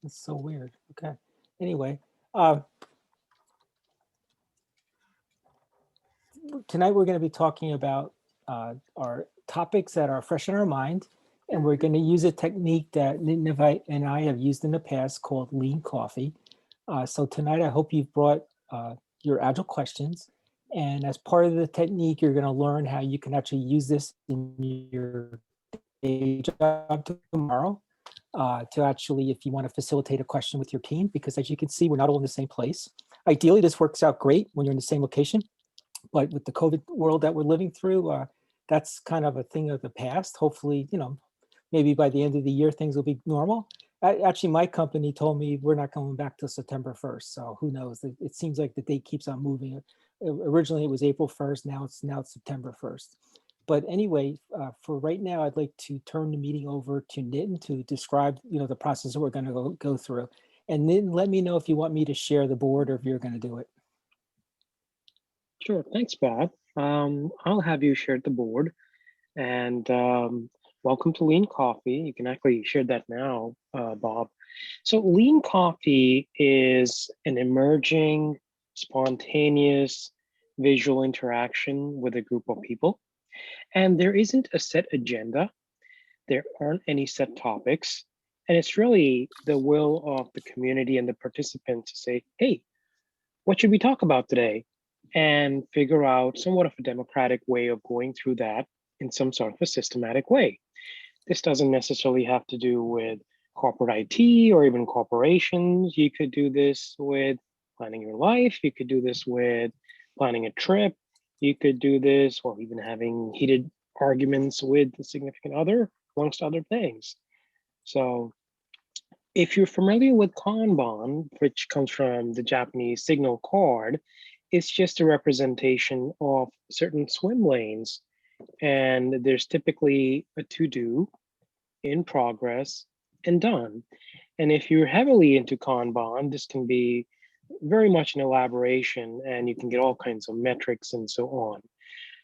That's so weird. Okay. Anyway, uh, tonight we're going to be talking about our topics that are fresh in our mind, and we're going to use a technique that Nitin and I have used in the past called lean coffee. So tonight I hope you've brought your Agile questions, and as part of the technique, you're going to learn how you can actually use this in your day job tomorrow. To actually, if you want to facilitate a question with your team, because as you can see, we're not all in the same place. Ideally, this works out great when you're in the same location, but with the COVID world that we're living through, that's kind of a thing of the past. Hopefully, maybe by the end of the year, things will be normal. Actually, my company told me we're not going back till September 1st. So who knows? It seems like the date keeps on moving. Originally, it was April 1st. Now it's September 1st. But anyway, for right now, I'd like to turn the meeting over to Nitin to describe, the process that we're going to go through. And Nitin, let me know if you want me to share the board or if you're going to do it. Sure, thanks, Bob. I'll have you share the board, and welcome to Lean Coffee. You can actually share that now, Bob. So Lean Coffee is an emerging, spontaneous visual interaction with a group of people. And there isn't a set agenda. There aren't any set topics. And it's really the will of the community and the participants to say, hey, what should we talk about today? And figure out somewhat of a democratic way of going through that in some sort of a systematic way. This doesn't necessarily have to do with corporate IT or even corporations. You could do this with planning your life. You could do this with planning a trip. You could do this while even having heated arguments with a significant other, amongst other things. So if you're familiar with Kanban, which comes from the Japanese signal card, it's just a representation of certain swim lanes. And there's typically a to-do, in progress, and done. And if you're heavily into Kanban, this can be very much an elaboration and you can get all kinds of metrics and so on.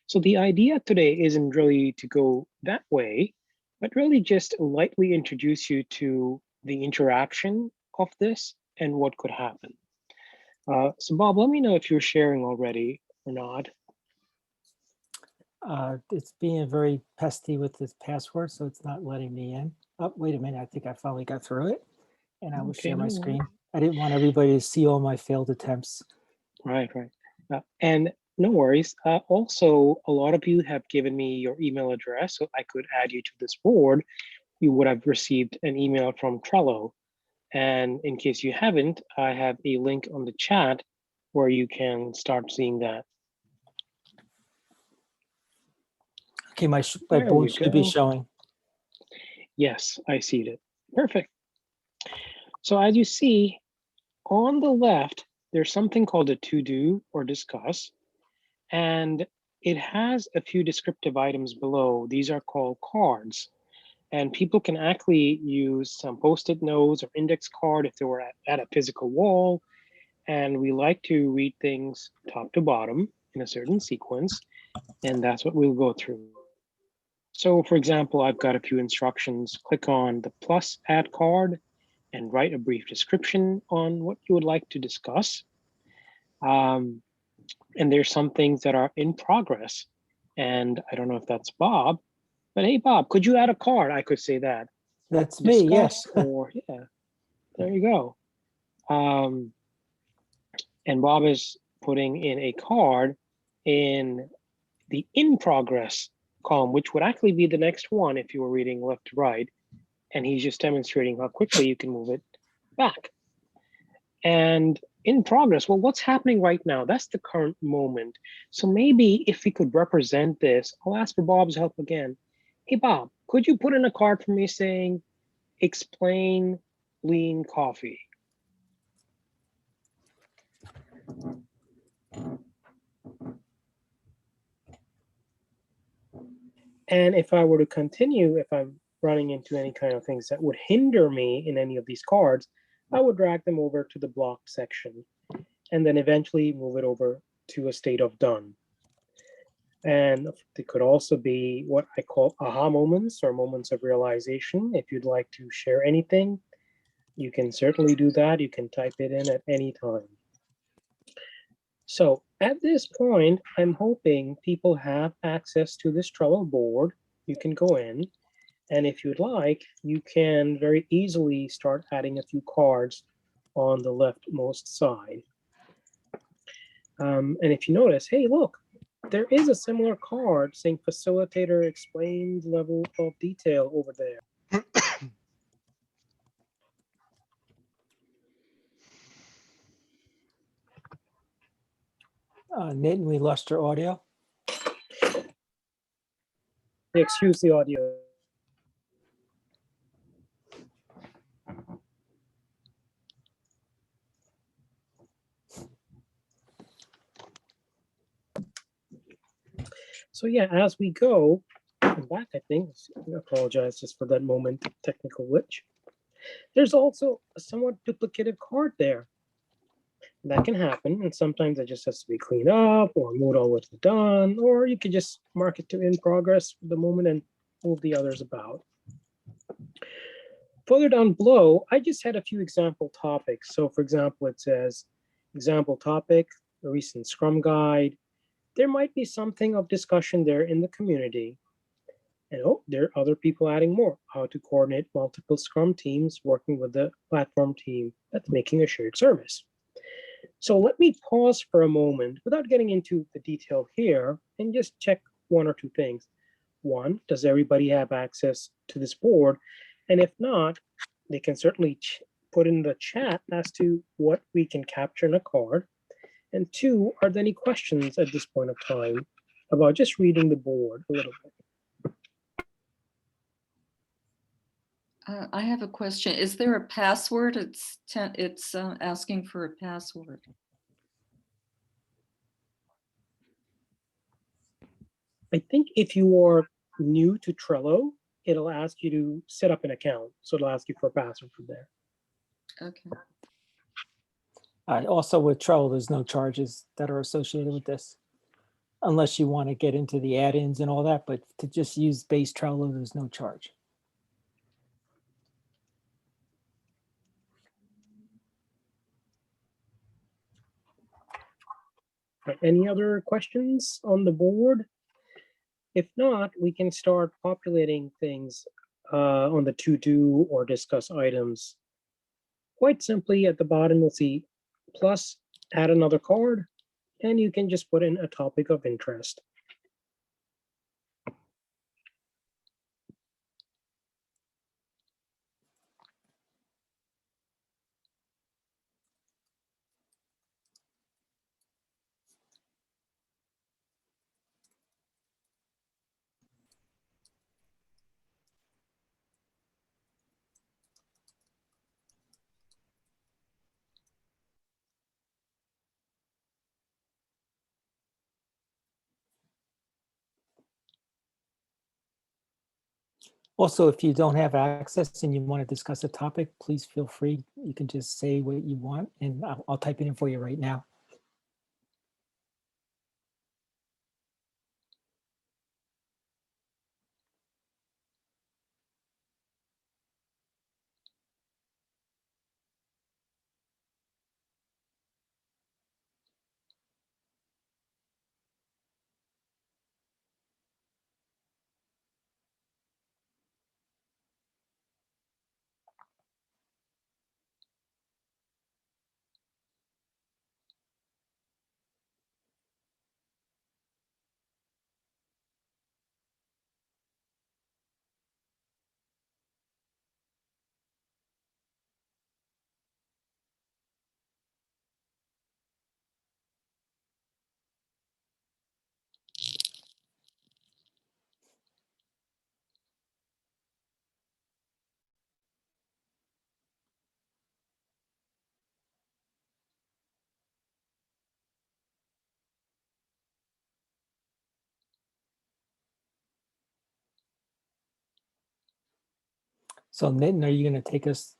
So the idea today isn't really to go that way, but really just lightly introduce you to the interaction of this and what could happen. So Bob, let me know if you're sharing already or not. It's being very pesky with this password, so it's not letting me in. Oh, wait a minute. I think I finally got through it, and I will Okay, share my no worries. screen. I didn't want everybody to see all my failed attempts. Right, right. And no worries. Also, a lot of you have given me your email address, so I could add you to this board. You would have received an email from Trello. And in case you haven't, I have a link on the chat where you can start seeing that. Okay, my There board you should be go. showing. Yes, I see it. Perfect. So as you see, on the left, there's something called a to-do or discuss, and it has a few descriptive items below. These are called cards, and people can actually use some post-it notes or index card if they were at a physical wall. And we like to read things top to bottom in a certain sequence, and that's what we'll go through. So for example, I've got a few instructions. Click on the plus add card and write a brief description on what you would like to discuss. Um, and there's some things that are in progress. And I don't know if that's Bob, but hey, Bob, could you add a card? I could say that. That's me. Discuss, Yes. or yeah, there you go. Um, and Bob is putting in a card in the in progress column, which would actually be the next one if you were reading left to right. And he's just demonstrating how quickly you can move it back. And in progress, well, what's happening right now? That's the current moment. So maybe if we could represent this, I'll ask for Bob's help again. Hey, Bob, could you put in a card for me saying, explain lean coffee? And if I were to continue, if I'm running into any kind of things that would hinder me in any of these cards, I would drag them over to the blocked section and then eventually move it over to a state of done. And they could also be what I call aha moments or moments of realization. If you'd like to share anything, you can certainly do that. You can type it in at any time. So at this point, I'm hoping people have access to this Trello board. You can go in, and if you'd like, you can very easily start adding a few cards on the leftmost side. And if you notice, hey, look, there is a similar card saying facilitator explains level of detail over there. Nitin, we lost your audio. Excuse the audio. So yeah, as we go, I'm back, I think. I apologize just for that moment, technical glitch. There's also a somewhat duplicative card there. That can happen, and sometimes it just has to be cleaned up or moved over to done, or you could just mark it to in progress for the moment and move the others about. Further down below, I just had a few example topics. So for example, it says example topic, a recent Scrum guide. There might be something of discussion there in the community. And oh, there are other people adding more. How to coordinate multiple Scrum teams working with the platform team that's making a shared service. So let me pause for a moment without getting into the detail here and just check one or two things. One, does everybody have access to this board? And if not, they can certainly put in the chat as to what we can capture in a card. And two, are there any questions at this point of time about just reading the board a little bit? I have a question. Is there a password? It's asking for a password. I think if you are new to Trello, it'll ask you to set up an account. So it'll ask you for a password from there. Okay. Also with Trello, there's no charges that are associated with this, unless you want to get into the add-ins and all that, but to just use base Trello, there's no charge. Any other questions on the board? If not, we can start populating things on the to-do or discuss items. Quite simply, at the bottom, you'll see plus, add another card, and you can just put in a topic of interest. Also, if you don't have access and you want to discuss a topic, please feel free. You can just say what you want and I'll type it in for you right now. So Nitin, are you going to take us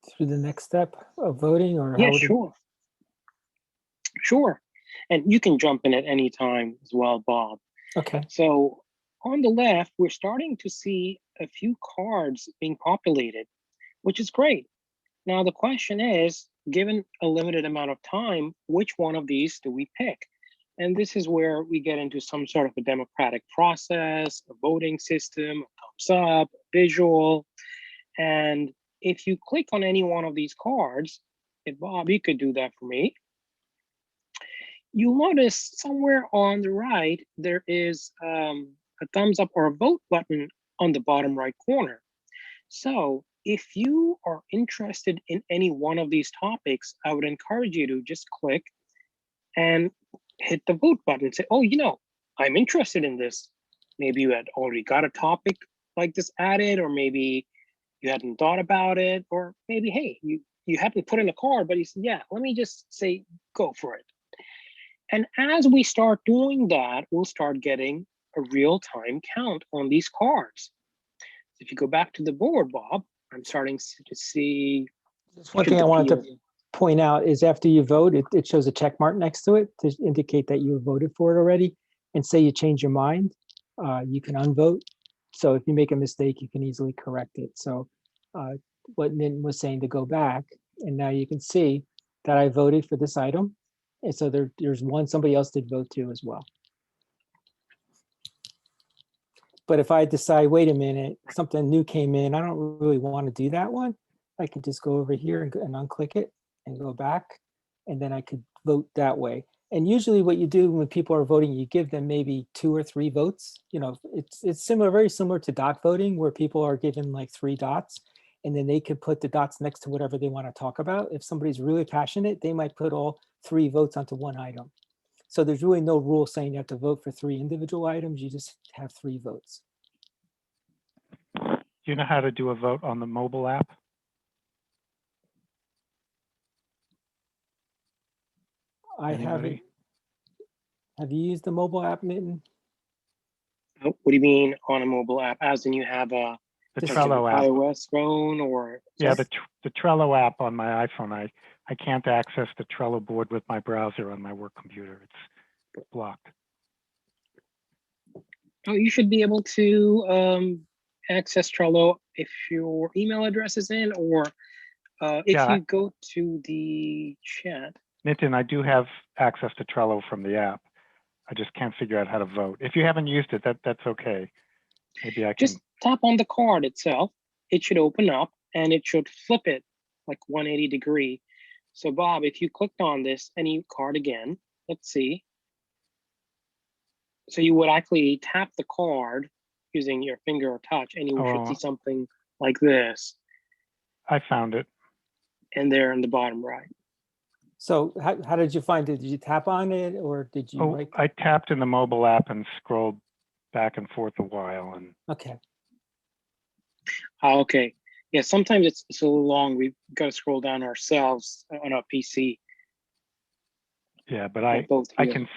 through the next step of voting, or Yeah, sure. Sure. And you can jump in at any time as well, Bob. Okay. So on the left, we're starting to see a few cards being populated. which is great. Now the question is, given a limited amount of time, which one of these do we pick? And this is where we get into some sort of a democratic process, a voting system, a thumbs up, a visual. And if you click on any one of these cards, if Bob, you could do that for me, you'll notice somewhere on the right, there is a thumbs up or a vote button on the bottom right corner. So if you are interested in any one of these topics, I would encourage you to just click and hit the vote button. Say, oh, I'm interested in this. Maybe you had already got a topic like this added, or maybe you hadn't thought about it, or maybe, hey, you hadn't put in a card, but you said, yeah, let me just say, go for it. And as we start doing that, we'll start getting a real-time count on these cards. If you go back to the board, Bob, I'm starting to see. Just one thing I wanted to point out is after you vote, it shows a check mark next to it to indicate that you voted for it already. And say you change your mind, you can unvote. So if you make a mistake, you can easily correct it. So what Nitin was saying to go back, and now you can see that I voted for this item. And so there's one somebody else did vote to as well. But if I decide, wait a minute, something new came in, I don't really want to do that one, I could just go over here and unclick it and go back, and then I could vote that way. And usually what you do when people are voting, you give them maybe 2 or 3 votes. It's similar, very similar to dot voting, where people are given like 3 dots, and then they could put the dots next to whatever they want to talk about. If somebody's really passionate, they might put all 3 votes onto one item. So there's really no rule saying you have to vote for 3 individual items. You just have 3 votes. Do you know how to do a vote on the mobile app? I haven't. Have you used the mobile app, Nitin? What do you mean on a mobile app? As in you have a The Trello app. iOS phone or? Yeah, the Trello app on my iPhone. I can't access the Trello board with my browser on my work computer. It's blocked. Oh, you should be able to access Trello if your email address is in, or if you go to the chat. Nitin, I do have access to Trello from the app. I just can't figure out how to vote. If you haven't used it, that's okay. Maybe I can. Just tap on the card itself. It should open up and it should flip it like 180 degree. So Bob, if you clicked on this, any card again, let's see. So you would actually tap the card using your finger or touch, and you should see something like this. I found it. And there in the bottom right. So how did you find it? Did you tap on it, or did you? Oh, I tapped in the mobile app and scrolled back and forth a while. And okay. Okay. Yeah, sometimes it's a little long. We've got to scroll down ourselves on our PC. Yeah, but I can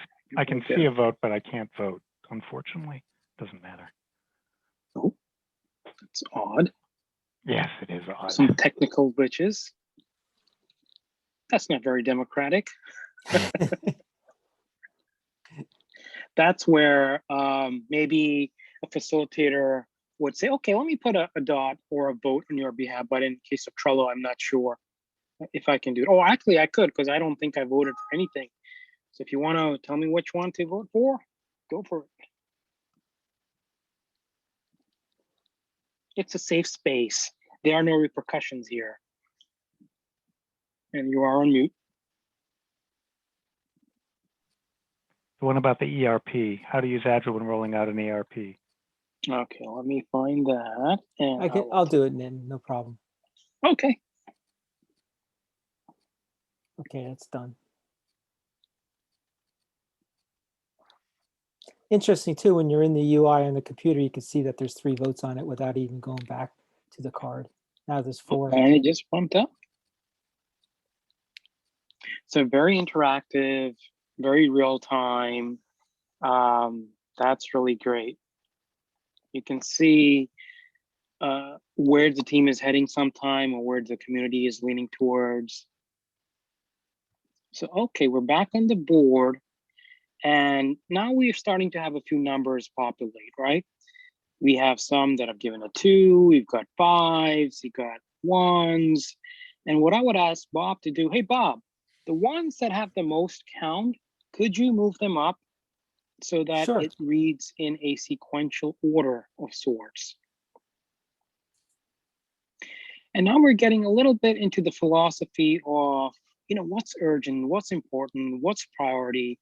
see a vote, but I can't vote. Unfortunately, doesn't matter. Oh, that's odd. Yes, it is odd. Some technical glitches. That's not very democratic. That's where maybe a facilitator would say, okay, let me put a dot or a vote on your behalf. But in case of Trello, I'm not sure if I can do it. Oh, actually, I could, because I don't think I voted for anything. So if you want to tell me which one to vote for, go for it. It's a safe space. There are no repercussions here. And you are on mute. The one about the ERP, how to use Agile when rolling out an ERP. Okay, let me find that. And I'll do it, Nitin, no problem. Okay. Okay, that's done. Interesting too, when you're in the UI on the computer, you can see that there's 3 votes on it without even going back to the card. Now there's 4. And it just bumped up. So very interactive, very real time. That's really great. You can see where the team is heading sometime, or where the community is leaning towards. So, okay, we're back on the board. And now we're starting to have a few numbers populate, right? We have some that have given a 2, we've got 5s, we've got ones. And what I would ask Bob to do, hey, Bob, the ones that have the most count, could you move them up so that Sure. it reads in a sequential order of sorts? And now we're getting a little bit into the philosophy of, what's urgent, what's important, what's priority.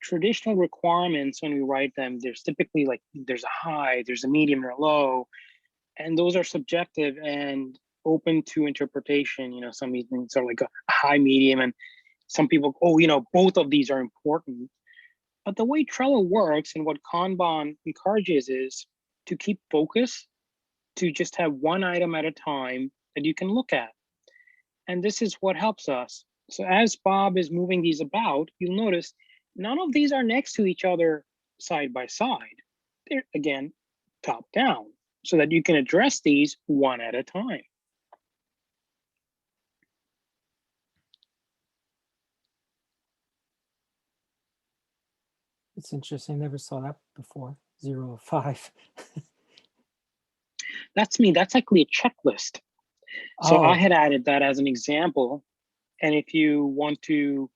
Traditional requirements, when we write them, there's typically like, there's a high, there's a medium or a low, and those are subjective and open to interpretation. Some things are like a high, medium, and some people, both of these are important. But the way Trello works and what Kanban encourages is to keep focus, to just have one item at a time that you can look at. And this is what helps us. So as Bob is moving these about, you'll notice none of these are next to each other side by side. They're, again, top down, so that you can address these one at a time. It's interesting. Never saw that before. 0 of 5. That's me. That's actually a checklist. So Oh. I had added that as an example. And if you want to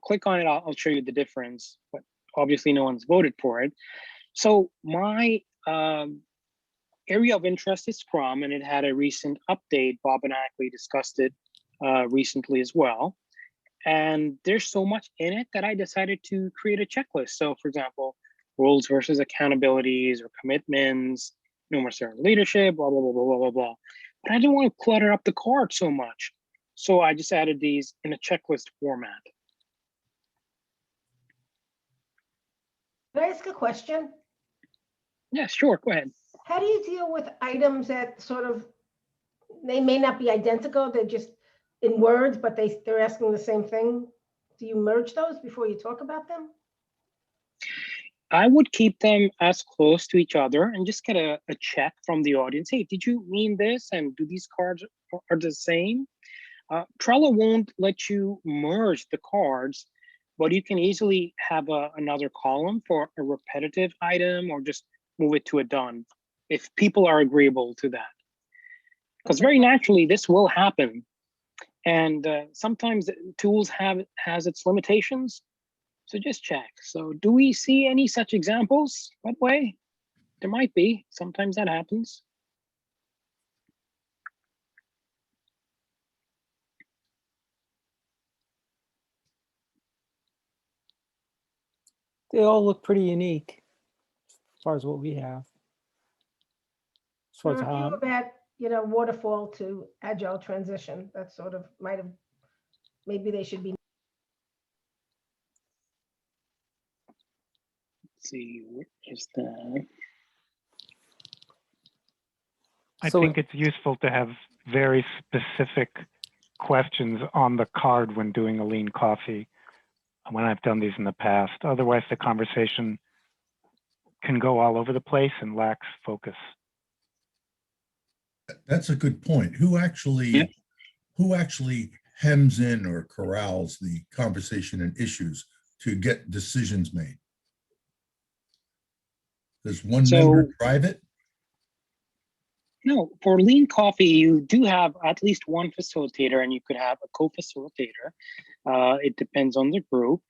click on it, I'll show you the difference. But obviously, no one's voted for it. So my area of interest is Scrum, and it had a recent update. Bob and I actually discussed it recently as well. And there's so much in it that I decided to create a checklist. So for example, roles versus accountabilities or commitments, no more servant leadership, blah, blah, blah, blah, blah, blah, blah. But I didn't want to clutter up the card so much. So I just added these in a checklist format. Can I ask a question? Yeah, sure, go ahead. How do you deal with items that they may not be identical, they're just in words, but they're asking the same thing? Do you merge those before you talk about them? I would keep them as close to each other and just get a check from the audience. Hey, did you mean this? And do these cards are the same? Trello won't let you merge the cards, but you can easily have another column for a repetitive item or just move it to a done if people are agreeable to that. Because very naturally, this will happen. And sometimes tools has its limitations. So just check. So do we see any such examples? What way? There might be. Sometimes that happens. They all look pretty unique as far as what we have. As far as Review how, about, waterfall to agile transition. That sort of maybe they should be. Let's see, where is that? I So- think it's useful to have very specific questions on the card when doing a lean coffee, when I've done these in the past. Otherwise, the conversation can go all over the place and lacks focus. That's a good point. Who actually hems in or corrals the conversation and issues to get decisions made? Does one member drive it? No, for lean coffee, you do have at least one facilitator, and you could have a co-facilitator. It depends on the group.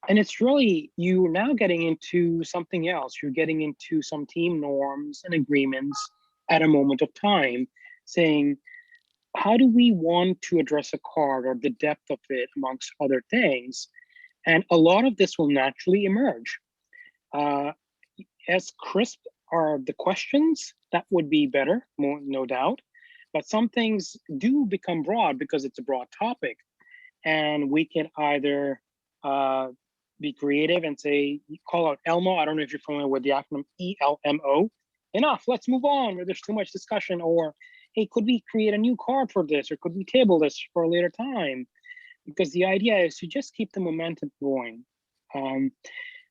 And it's really, you're now getting into something else. You're getting into some team norms and agreements at a moment of time, saying, how do we want to address a card or the depth of it amongst other things? And a lot of this will naturally emerge. As crisp are the questions, that would be better, no doubt. But some things do become broad because it's a broad topic. And we can either be creative and say, call out ELMO. I don't know if you're familiar with the acronym ELMO. Enough, let's move on where there's too much discussion. Or, hey, could we create a new card for this? Or could we table this for a later time? Because the idea is to just keep the momentum going.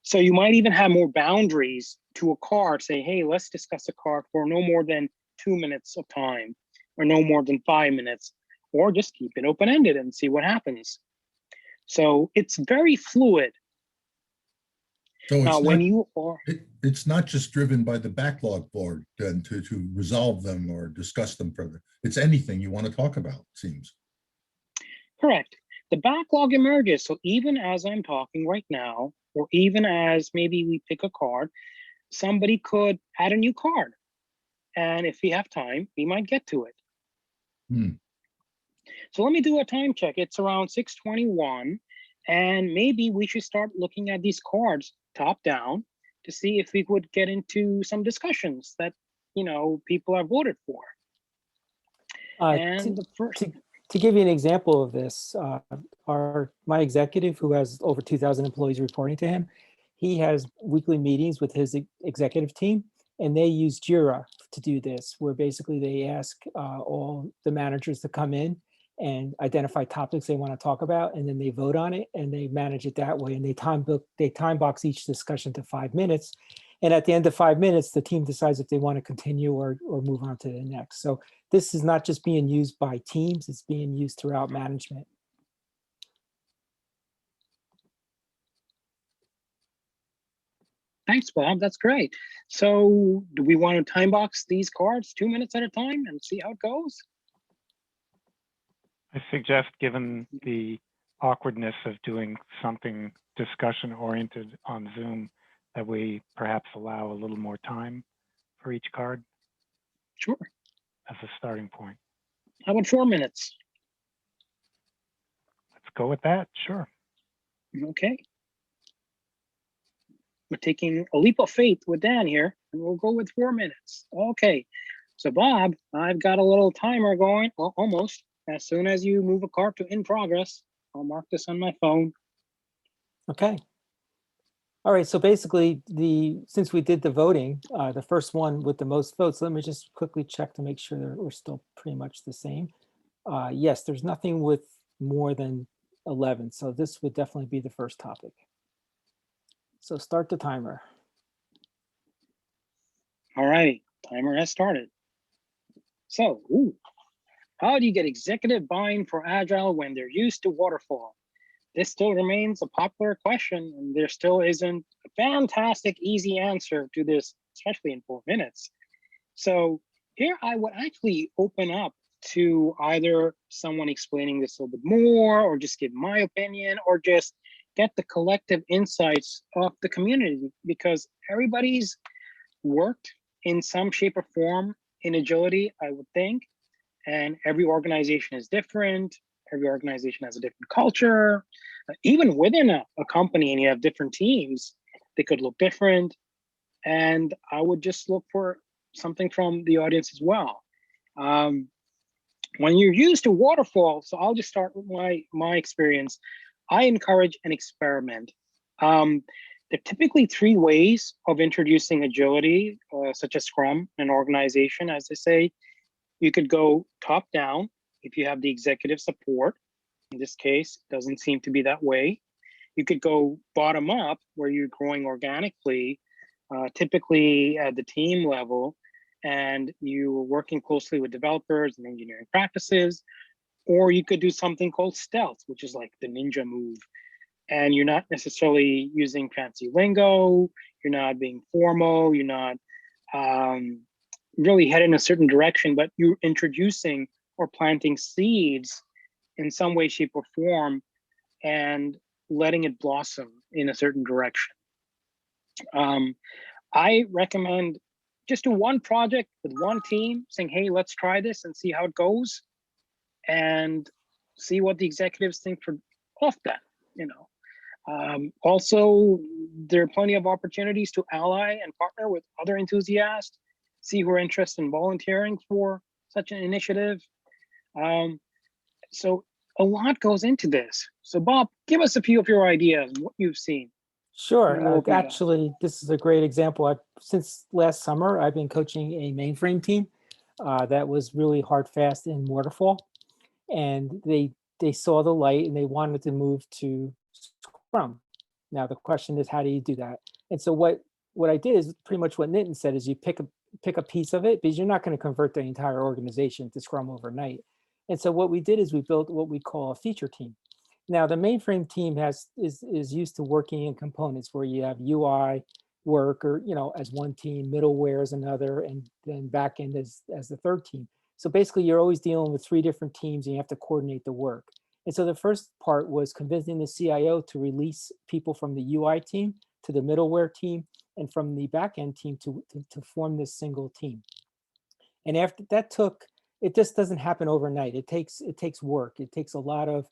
So you might even have more boundaries to a card. Say, hey, let's discuss a card for no more than 2 minutes of time, or no more than 5 minutes, or just keep it open-ended and see what happens. So it's very fluid. So Now, it's when not, you are, it's not just driven by the backlog board then to resolve them or discuss them further. It's anything you want to talk about, it seems. Correct. The backlog emerges. So even as I'm talking right now, or even as maybe we pick a card, somebody could add a new card. And if we have time, we might get to it. So let me do a time check. It's around 6:21, and maybe we should start looking at these cards top down to see if we could get into some discussions that, you know, people have voted for. And the first, to give you an example of this, my executive, who has over 2,000 employees reporting to him, he has weekly meetings with his executive team, and they use Jira to do this, where basically they ask all the managers to come in and identify topics they want to talk about, and then they vote on it and they manage it that way. And they time box each discussion to 5 minutes. And at the end of 5 minutes, the team decides if they want to continue or move on to the next. So this is not just being used by teams, it's being used throughout management. thanks, Bob. That's great. So do we want to time box these cards 2 minutes at a time and see how it goes? I suggest, given the awkwardness of doing something discussion oriented on Zoom, that we perhaps allow a little more time for each card Sure. as a starting point. How about 4 minutes? Let's go with that. Sure. Okay. We're taking a leap of faith with Dan here, and we'll go with 4 minutes. Okay. So Bob, I've got a little timer going, well, almost. As soon as you move a card to in progress, I'll mark this on my phone. Okay. All right, so basically, since we did the voting, the first one with the most votes, let me just quickly check to make sure that we're still pretty much the same. Yes, there's nothing with more than 11, so this would definitely be the first topic. So start the timer. All right, timer has started. So, how do you get executive buy-in for Agile when they're used to waterfall? This still remains a popular question, and there still isn't a fantastic, easy answer to this, especially in 4 minutes. So here I would actually open up to either someone explaining this a little bit more, or just give my opinion, or just get the collective insights of the community, because everybody's worked in some shape or form in agility, I would think, and every organization is different. Every organization has a different culture. Even within a company, and you have different teams, they could look different. And I would just look for something from the audience as well. When you're used to waterfall, so I'll just start with my experience. I encourage an experiment. There are typically 3 ways of introducing agility, such as Scrum, an organization, as they say. You could go top down if you have the executive support. In this case, it doesn't seem to be that way. You could go bottom up, where you're growing organically, typically at the team level, and you're working closely with developers and engineering practices. Or you could do something called stealth, which is like the ninja move. And you're not necessarily using fancy lingo, you're not being formal, you're not really headed in a certain direction, but you're introducing or planting seeds in some way, shape, or form, and letting it blossom in a certain direction. I recommend just do one project with one team, saying, hey, let's try this and see how it goes, and see what the executives think of that, you know. Also, there are plenty of opportunities to ally and partner with other enthusiasts, see who are interested in volunteering for such an initiative. So a lot goes into this. So Bob, give us a few of your ideas, what you've seen. Sure. Actually, this is a great example. Since last summer, I've been coaching a mainframe team that was really hard, fast in waterfall. And they saw the light and they wanted to move to Scrum. Now, the question is, how do you do that? And so what I did is pretty much what Nitin said, is you pick a piece of it, because you're not going to convert the entire organization to Scrum overnight. And so what we did is we built what we call a feature team. Now, the mainframe team is used to working in components where you have UI, work, or, as one team, middleware as another, and then backend as the third team. So basically you're always dealing with 3 different teams and you have to coordinate the work. And so the first part was convincing the CIO to release people from the UI team to the middleware team and from the backend team to form this single team. And after that it just doesn't happen overnight. It takes work. It takes a lot of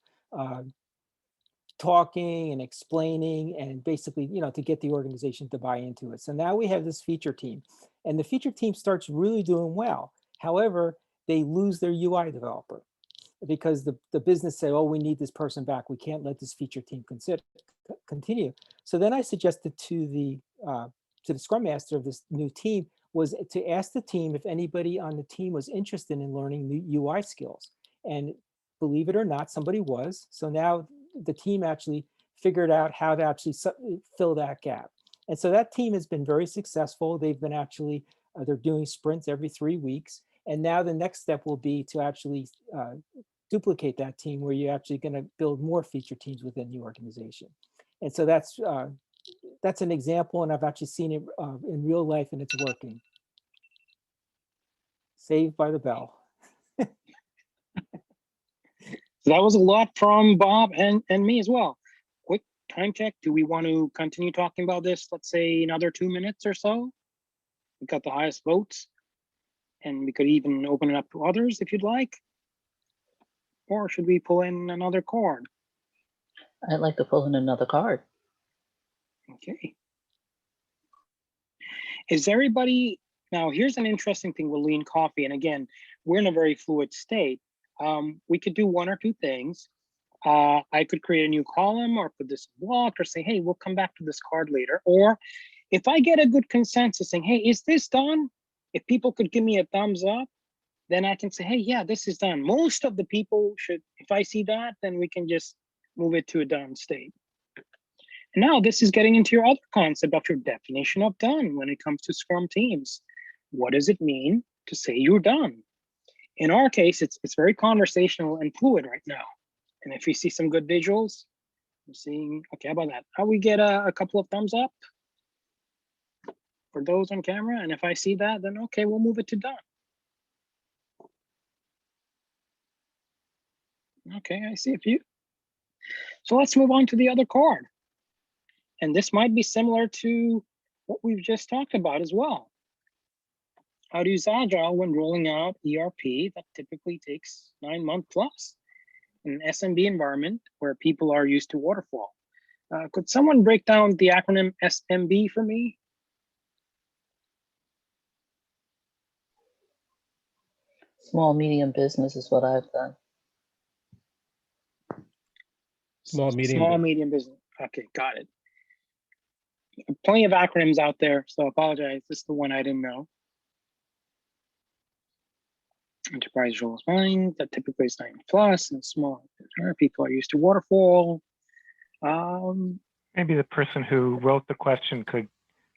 talking and explaining, and basically, to get the organization to buy into it. So now we have this feature team, and the feature team starts really doing well. However, they lose their UI developer because the business said, oh, we need this person back. We can't let this feature team continue. So then I suggested to the Scrum Master of this new team was to ask the team if anybody on the team was interested in learning new UI skills. And believe it or not, somebody was. So now the team actually figured out how to actually fill that gap. And so that team has been very successful. They've been actually, they're doing sprints every 3 weeks. And now the next step will be to actually duplicate that team, where you're actually going to build more feature teams within the organization. And so that's an example, and I've actually seen it in real life, and it's working. Saved by the bell. So that was a lot from Bob and me as well. Quick time check. Do we want to continue talking about this? Let's say another 2 minutes or so. We got the highest votes, and we could even open it up to others if you'd like. Or should we pull in another card? I'd like to pull in another card. Okay. Is everybody, now here's an interesting thing with Lean Coffee. And again, we're in a very fluid state. We could do 1 or 2 things. I could create a new column or put this in block, or say, hey, we'll come back to this card later. Or if I get a good consensus saying, hey, is this done? If people could give me a thumbs up, then I can say, hey, yeah, this is done. Most of the people should, if I see that, then we can just move it to a done state. And now this is getting into your other concept of your definition of done when it comes to Scrum teams. What does it mean to say you're done? In our case, it's very conversational and fluid right now. And if you see some good visuals, I'm seeing, okay, how about that? How we get a couple of thumbs up for those on camera? And if I see that, then okay, we'll move it to done. Okay, I see a few. So let's move on to the other card. And this might be similar to what we've just talked about as well. How to use Agile when rolling out ERP that typically takes 9 months plus in an SMB environment where people are used to waterfall. Could someone break down the acronym SMB for me? Small, medium business is what I've done. Small, medium business. Okay, got it. Plenty of acronyms out there, so I apologize. This is the one I didn't know. Enterprise roles fine, that typically is 9 plus, and small people are used to waterfall. Maybe the person who wrote the question could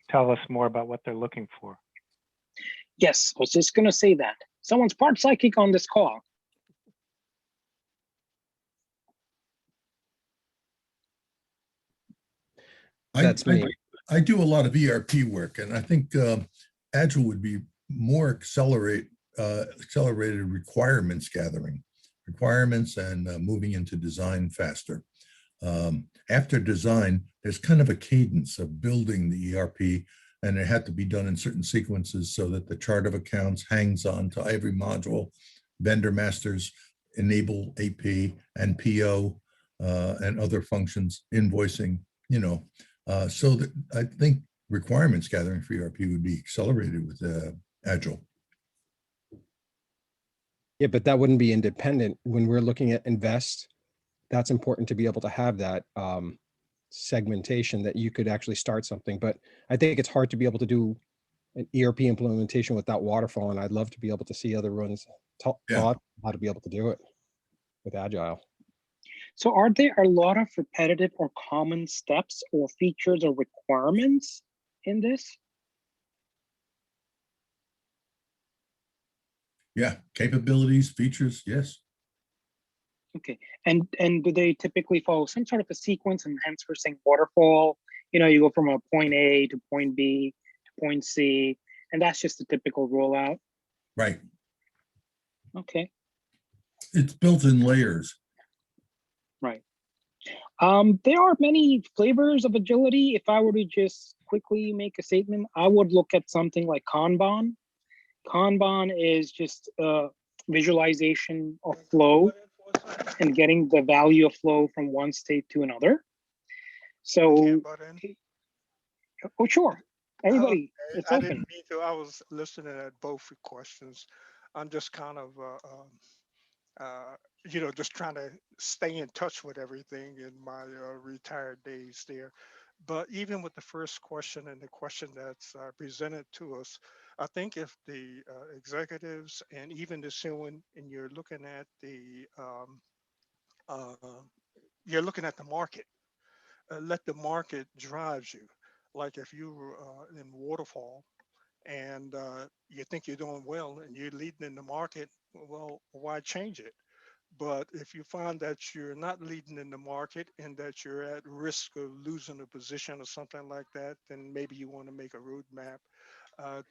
tell us more about what they're looking for. Yes, I was just going to say that. Someone's part psychic on this call. That's me. I do a lot of ERP work, and I think Agile would be more accelerated requirements gathering, and moving into design faster. After design, there's kind of a cadence of building the ERP, and it had to be done in certain sequences so that the chart of accounts hangs on to every module. Vendor masters enable AP and PO and other functions, invoicing, so that I think requirements gathering for ERP would be accelerated with Agile. Yeah, but that wouldn't be independent. When we're looking at invest, that's important to be able to have that segmentation that you could actually start something. But I think it's hard to be able to do an ERP implementation without waterfall. And I'd love to be able to see other runs taught how to be able to do it with Agile. So are there a lot of repetitive or common steps or features or requirements in this? Yeah, capabilities, features, yes. Okay, and do they typically follow some sort of a sequence, and hence we're saying waterfall you go from a point A to point B to point C, and that's just a typical rollout. Right. Okay, It's built in layers. right. There are many flavors of agility. If I were to just quickly make a statement, I would look at something like Kanban. Kanban is just visualization of flow and getting the value of flow from one state to another. So, oh, sure. Everybody, it's I open. didn't mean to. I was listening at both questions. I'm just kind of, just trying to stay in touch with everything in my retired days there. But even with the first question and the question that's presented to us, I think if the executives and even the ceiling, and you're looking at the market, let the market drive you. Like if you were in waterfall and you think you're doing well and you're leading in the market, well, why change it? But if you find that you're not leading in the market and that you're at risk of losing a position or something like that, then maybe you want to make a roadmap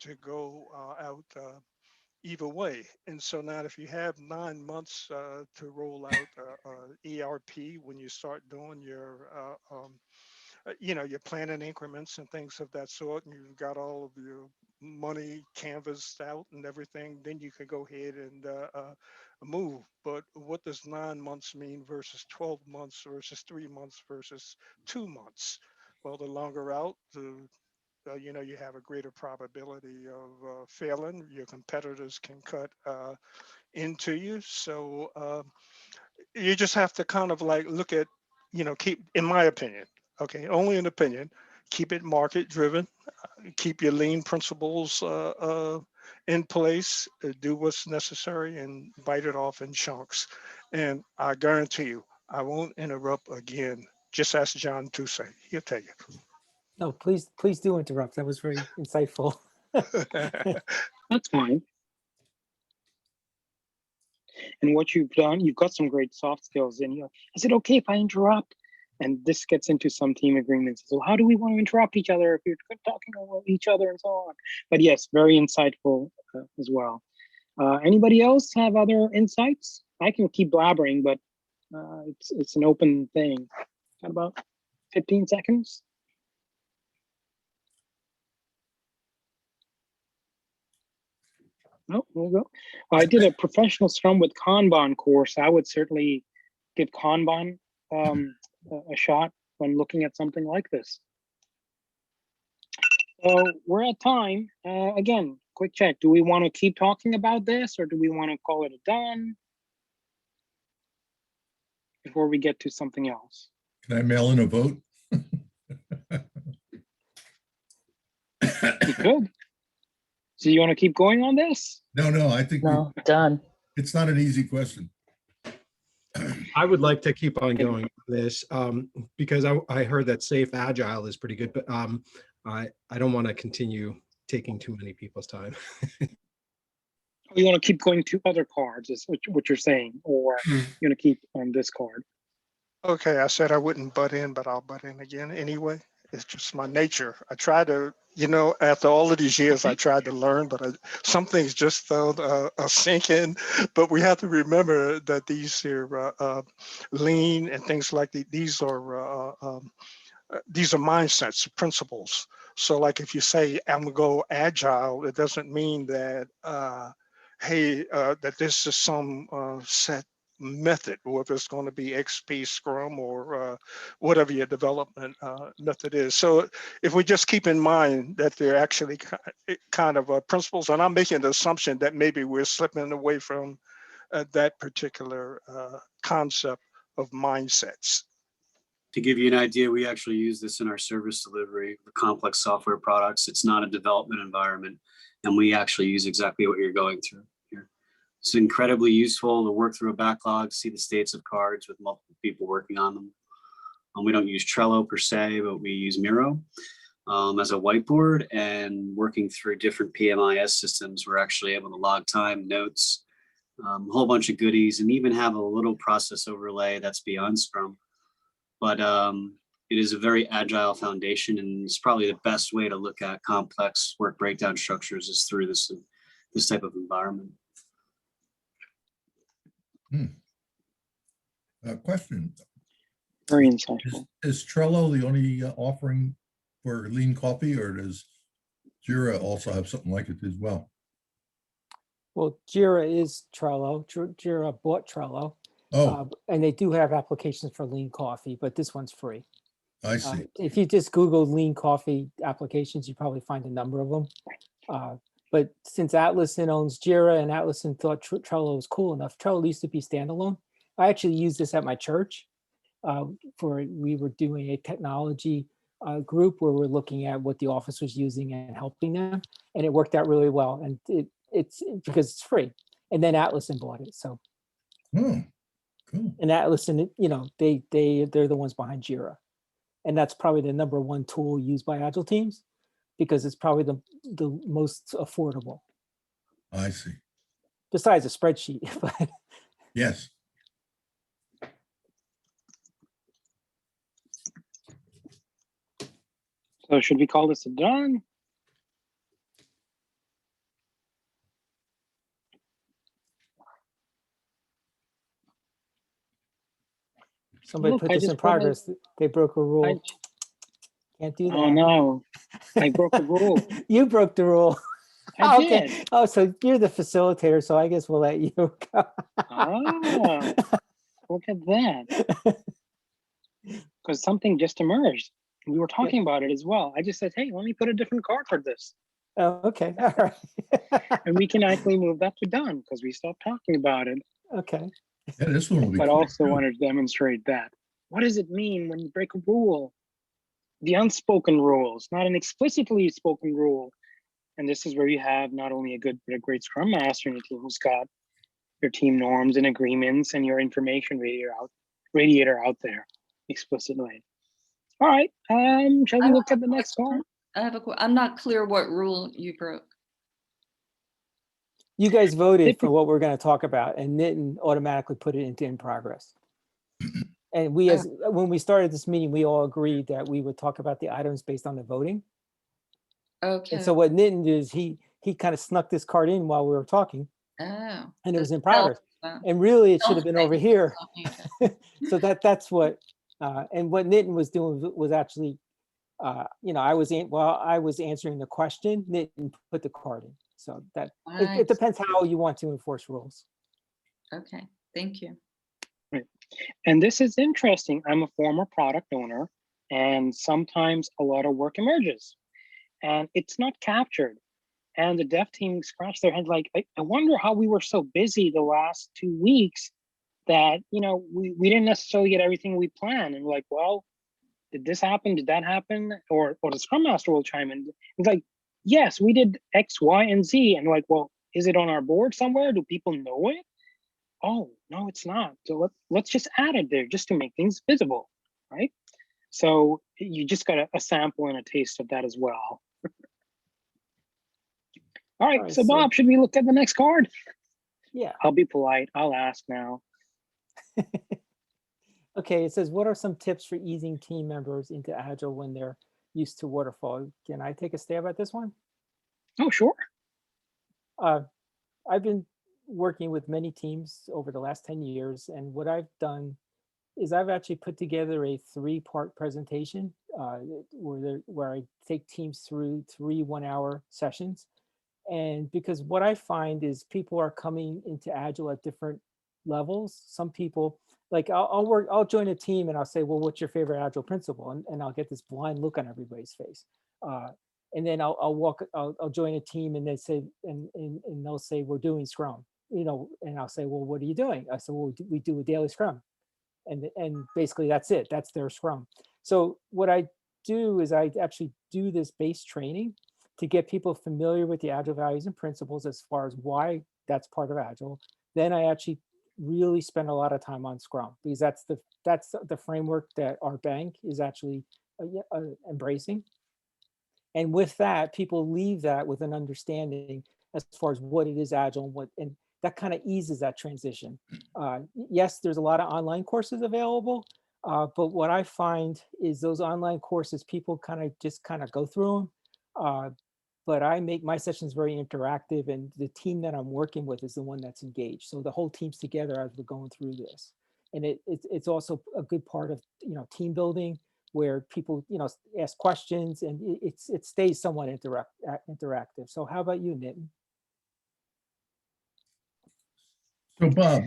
to go out either way. And so now if you have 9 months to roll out ERP when you start doing your you're planning increments and things of that sort, and you've got all of your money canvassed out and everything, then you can go ahead and move. But what does 9 months mean versus 12 months versus 3 months versus 2 months? Well, the longer out, you have a greater probability of failing. Your competitors can cut into you. So you just have to kind of like look at, keep, in my opinion, okay, only an opinion, keep it market driven, keep your lean principles in place, do what's necessary and bite it off in chunks. And I guarantee you, I won't interrupt again. Just ask John Tousse, he'll tell you. No, please do interrupt. That was very insightful. That's fine. And what you've done, you've got some great soft skills in you. Is it okay if I interrupt? And this gets into some team agreements. So how do we want to interrupt each other if you're talking over each other and so on? But yes, very insightful as well. Anybody else have other insights? I can keep blabbering, but it's an open thing. Got about 15 seconds. No, we'll go. I did a professional Scrum with Kanban course. I would certainly give Kanban a shot when looking at something like this. So we're at time. Again, quick check. Do we want to keep talking about this or do we want to call it a done before we get to something else? Can I mail in a vote? You could. So you want to keep going on this? No, I think No, done. it's not an easy question. I would like to keep on going on this because I heard that safe agile is pretty good, but I don't want to continue taking too many people's time. You want to keep going to other cards is what you're saying, or you're going to keep on this card? Okay, I said I wouldn't butt in, but I'll butt in again anyway. It's just my nature. I try to, after all of these years, I tried to learn, but some things just don't sink in. But we have to remember that these here lean and things like these are mindsets, principles. So like if you say I'm gonna go agile, it doesn't mean that that this is some set method, whether it's going to be XP, Scrum, or whatever your development method is. So if we just keep in mind that they're actually kind of principles, and I'm making the assumption that maybe we're slipping away from that particular concept of mindsets. To give you an idea, we actually use this in our service delivery for complex software products. It's not a development environment, and we actually use exactly what you're going through here. It's incredibly useful to work through a backlog, see the states of cards with multiple people working on them. We don't use Trello per se, but we use Miro as a whiteboard, and working through different PMIS systems, we're actually able to log time, notes, a whole bunch of goodies, and even have a little process overlay that's beyond Scrum. But it is a very agile foundation, and it's probably the best way to look at complex work breakdown structures is through this type of environment. Question. Very insightful. Is Trello the only offering for Lean Coffee, or does Jira also have something like it as well? Well, Jira is Trello. Jira bought Trello. Oh, And they do have applications for Lean Coffee, but this one's free. I see. If you just Google Lean Coffee applications, you probably find a number of them. But since Atlassian owns Jira and Atlassian thought Trello was cool enough, Trello used to be standalone. I actually used this at my church we were doing a technology group where we're looking at what the office was using and helping them. And it worked out really well. And it's because it's free. And then Atlassian bought it. So, Oh, cool. and Atlassian, you know, they're the ones behind Jira. And that's probably the #1 tool used by Agile teams because it's probably the most affordable. I see. Besides a spreadsheet. But Yes. So should we call this a done? somebody Look, put I this in just realized- progress. They broke a rule. Can't do that. Oh no, I broke a rule. You broke the rule. I Okay. did. Oh, so you're the facilitator, so I guess we'll let you go. Ah, look at that. Because something just emerged. We were talking about it as well. I just said, hey, let me put a different card for this. Oh, okay. All right. And we can actually move that to done because we stopped talking about it. Okay. Yeah, this one will be. But quick, also too. wanted to demonstrate that. What does it mean when you break a rule? The unspoken rules, not an explicitly spoken rule. And this is where you have not only a great Scrum Master in your team who's got your team norms and agreements and your information radiator out there explicitly. All right, shall we look at the next card? I'm not clear what rule you broke. You guys voted for what we're going to talk about, and Nitin automatically put it into in progress. And we, when we started this meeting, we all agreed that we would talk about the items based on the voting. Okay. And so what Nitin did is he kind of snuck this card in while we were talking, Oh, and it was in that's progress. And really, it should have been over here. Okay. So that's what, and what Nitin was doing was actually, you know, I was answering the question, Nitin put the card in. So that it depends how you want to enforce rules. Okay, thank you. Right. And this is interesting. I'm a former product owner, and sometimes a lot of work emerges, and it's not captured. And the dev team scratched their head like, I wonder how we were so busy the last 2 weeks that, you know, we didn't necessarily get everything we planned. And like, well, did this happen? Did that happen? Or the Scrum Master will chime in. It's like, yes, we did X, Y, and Z. And like, well, is it on our board somewhere? Do people know it? Oh, no, it's not. So let's just add it there just to make things visible, right? So you just got a sample and a taste of that as well. All right, so Bob, should we look at the next card? Yeah. I'll be polite. I'll ask now. Okay, it says, what are some tips for easing team members into Agile when they're used to waterfall? Can I take a stab at this one? Oh, sure. I've been working with many teams over the last 10 years, and what I've done is I've actually put together a 3-part presentation where I take teams through 3 one-hour sessions. And because what I find is people are coming into Agile at different levels. Some people, like I'll join a team and I'll say, well, what's your favorite Agile principle? And I'll get this blind look on everybody's face. And then I'll join a team and they say, and they'll say, we're doing Scrum, you know, and I'll say, well, what are you doing? I said, well, we do a daily Scrum. And basically that's it, that's their Scrum. So what I do is I actually do this base training to get people familiar with the Agile values and principles as far as why that's part of Agile. Then I actually really spend a lot of time on Scrum because that's the framework that our bank is actually embracing. And with that, people leave that with an understanding as far as what it is Agile and that kind of eases that transition. Yes, there's a lot of online courses available, But what I find is those online courses, people just go through them. But I make my sessions very interactive, and the team that I'm working with is the one that's engaged. So the whole team's together as we're going through this. And it's also a good part of, team building, where people, ask questions, and it stays somewhat interactive. So how about you, Nitin? So Bob,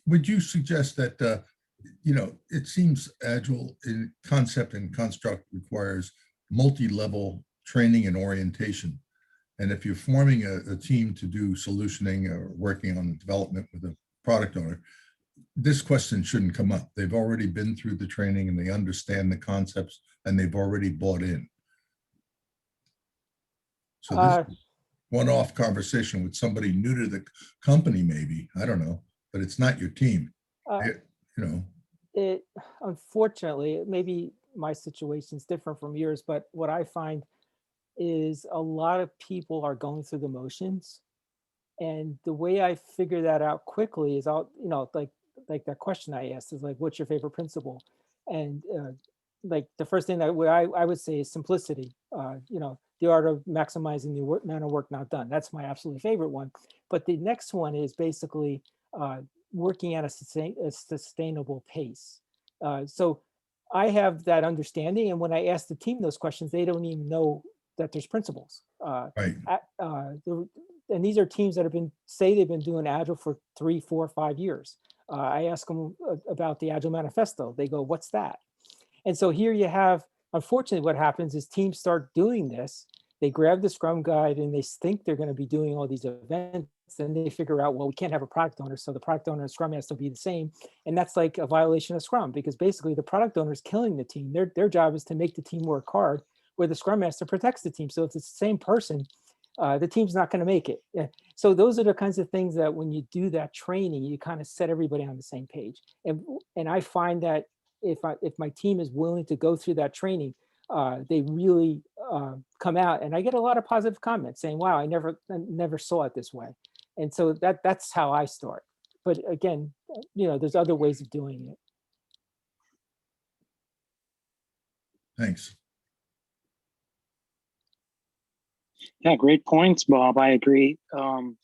would you suggest that, it seems Agile in concept and construct requires multi-level training and orientation. And if you're forming a team to do solutioning or working on the development with a product owner, this question shouldn't come up. They've already been through the training and they understand the concepts and they've already bought in. So this is one-off conversation with somebody new to the company, maybe, I don't know, but it's not your team. It unfortunately, maybe my situation is different from yours, but what I find is a lot of people are going through the motions. And the way I figure that out quickly is like that question I asked is like, what's your favorite principle? And like the first thing that I would say is simplicity. The art of maximizing the amount of work not done. That's my absolute favorite one. But the next one is basically working at a sustainable pace. So I have that understanding. And when I ask the team those questions, they don't even know that there's principles. Right. And these are teams that have they've been doing Agile for 3, 4, 5 years. I ask them about the Agile Manifesto. They go, what's that? And so here you have, unfortunately, what happens is teams start doing this. They grab the Scrum Guide and they think they're going to be doing all these events. Then they figure out, well, we can't have a product owner. So the product owner and Scrum has to be the same. And that's like a violation of Scrum, because basically the product owner is killing the team. Their job is to make the team work hard, where the Scrum Master protects the team. So if it's the same person, the team's not going to make it. So those are the kinds of things that when you do that training, you kind of set everybody on the same page. And I find that if my team is willing to go through that training, they really come out, and I get a lot of positive comments saying, wow, I never saw it this way. And so that's how I start. But again, there's other ways of doing it. Thanks. Yeah, great points, Bob. I agree. Not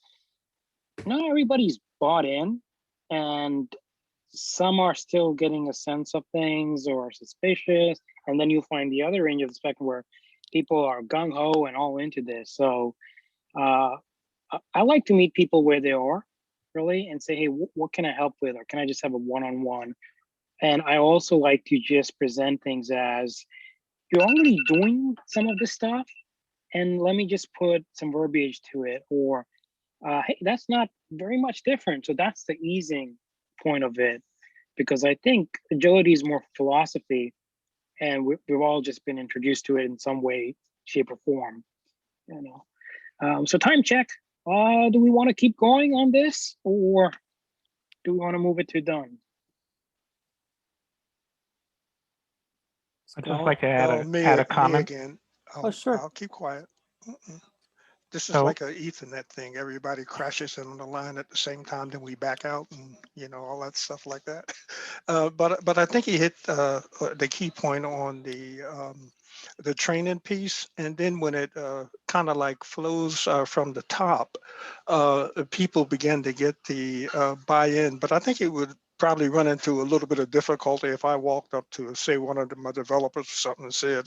everybody's bought in, and some are still getting a sense of things or suspicious. And then you find the other end of the spectrum where people are gung-ho and all into this. So I like to meet people where they are, really, and say, hey, what can I help with? Or can I just have a one-on-one? And I also like to just present things as, you're already doing some of this stuff, and let me just put some verbiage to it. Or, hey, that's not very much different. So that's the easing point of it. Because I think agility is more philosophy, and we've all just been introduced to it in some way, shape, or form. So time check. Do we want to keep going on this, or do we want to move it to done? I'd just like to add a comment. Me again. Sure. I'll keep quiet. This is So- like an Ethernet thing. Everybody crashes in on the line at the same time, then we back out, and all that stuff like that. But I think he hit the key point on the training piece, and then when it kind of like flows from the top, people begin to get the buy-in. But I think it would probably run into a little bit of difficulty if I walked up to, say, one of my developers or something and said,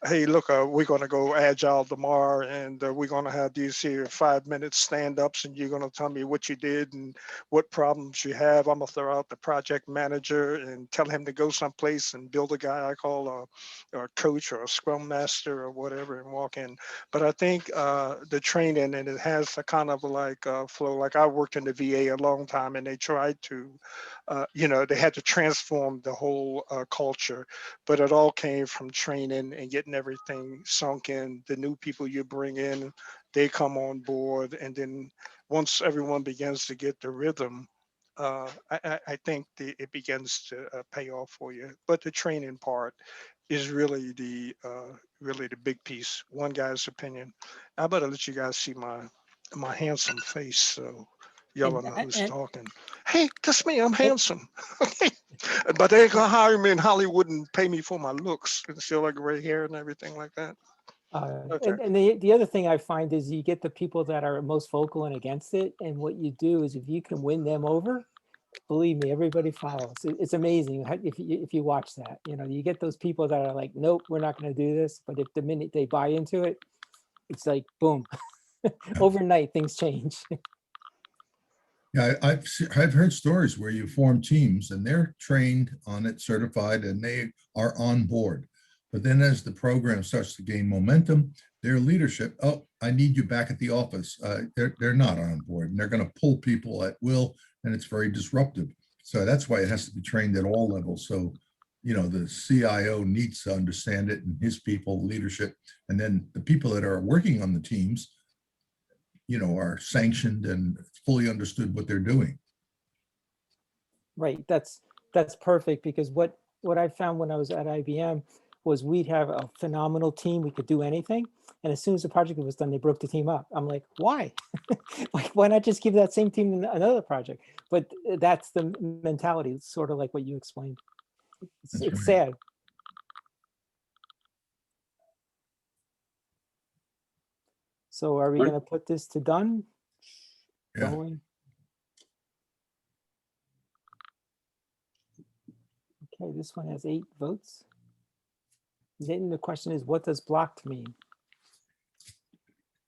hey, look, we're going to go Agile tomorrow, and we're going to have these here 5-minute stand-ups, and you're going to tell me what you did and what problems you have. I'm going to throw out the project manager and tell him to go someplace and build a guy I call a coach or a scrum master or whatever and walk in. But I think the training, and it has a kind of like flow. Like I worked in the VA a long time, and they tried to they had to transform the whole culture, but it all came from training and getting everything sunk in. The new people you bring in, they come on board, and then once everyone begins to get the rhythm, I think it begins to pay off for you. But the training part is really the big piece. One guy's opinion. I better let you guys see my handsome face, so y'all know who's talking. Hey, that's me. I'm handsome. Okay. But they ain't gonna hire me in Hollywood and pay me for my looks and still like gray hair and everything like that. Okay. And the other thing I find is you get the people that are most vocal and against it. And what you do is if you can win them over, believe me, everybody follows. It's amazing if you watch that. You know, you get those people that are like, nope, we're not going to do this. But if the minute they buy into it, it's like, boom, overnight things change. Yeah, I've heard stories where you form teams and they're trained on it, certified, and they are on board. But then as the program starts to gain momentum, their leadership, oh, I need you back at the office. They're not on board, and they're going to pull people at will, and it's very disruptive. So that's why it has to be trained at all levels. So, you know, the CIO needs to understand it, and his people, leadership, and then the people that are working on the teams, you know, are sanctioned and fully understood what they're doing. Right. That's perfect, because what I found when I was at IBM was we'd have a phenomenal team. We could do anything. And as soon as the project was done, they broke the team up. I'm like, why? Like, why not just give that same team another project? But that's the mentality. It's sort of like what you explained. It's right. sad. So are we going to put this to done? Yeah. Going. Okay, this one has 8 votes. Then the question is, what does blocked mean?